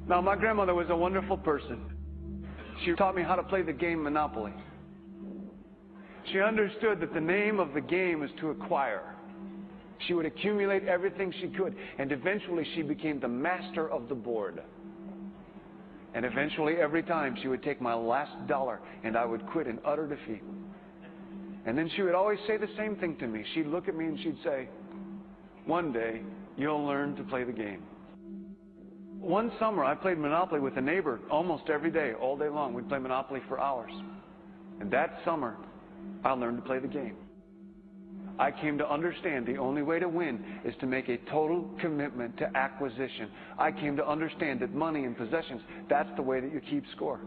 Now, my grandmother was a wonderful person. She taught me how to play the game Monopoly. She understood that the name of the game is to acquire. She would accumulate everything she could, and eventually she became the master of the board. And eventually, every time, she would take my last dollar, and I would quit in utter defeat. And then she would always say the same thing to me. She'd look at me and she'd say, "One day, you'll learn to play the game." One summer, I played Monopoly with a neighbor almost every day, all day long. We'd play Monopoly for hours. And that summer, I learned to play the game. I came to understand the only way to win is to make a total commitment to acquisition. I came to understand that money and possessions, that's the way that you keep score.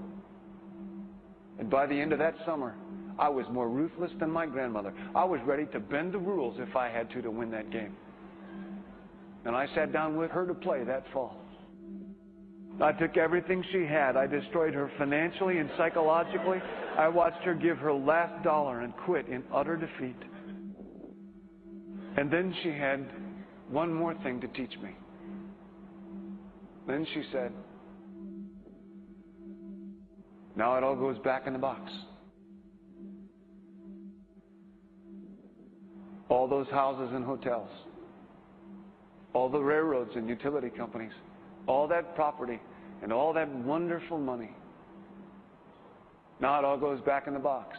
And by the end of that summer, I was more ruthless than my grandmother. I was ready to bend the rules if I had to win that game. And I sat down with her to play that fall. I took everything she had. I destroyed her financially and psychologically. I watched her give her last dollar and quit in utter defeat. And then she had one more thing to teach me. Then she said, "Now it all goes back in the box." All those houses and hotels, all the railroads and utility companies, all that property and all that wonderful money. Now it all goes back in the box.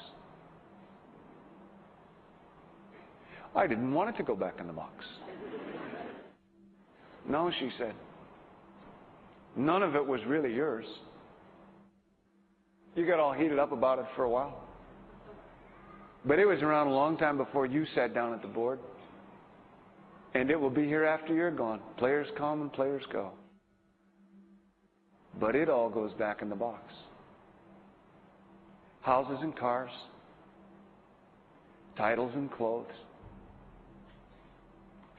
I didn't want it to go back in the box. No, she said, none of it was really yours. You got all heated up about it for a while. But it was around a long time before you sat down at the board. And it will be here after you're gone. Players come and players go. But it all goes back in the box. Houses and cars, titles and clothes,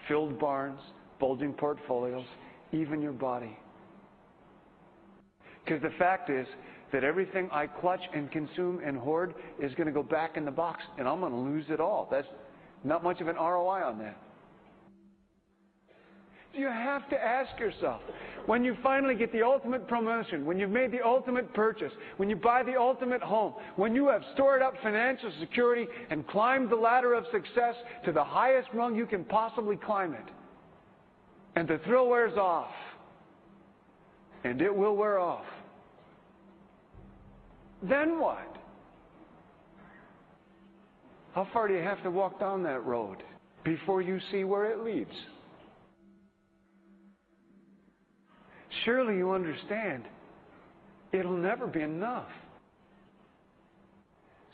filled barns, bulging portfolios, even your body. Because the fact is that everything I clutch and consume and hoard is going to go back in the box, and I'm going to lose it all. That's not much of an ROI on that. You have to ask yourself, when you finally get the ultimate promotion, when you've made the ultimate purchase, when you buy the ultimate home, when you have stored up financial security and climbed the ladder of success to the highest rung you can possibly climb it, and the thrill wears off, and it will wear off, then what? How far do you have to walk down that road before you see where it leads? Surely you understand, it'll never be enough.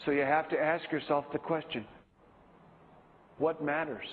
So you have to ask yourself the question, what matters?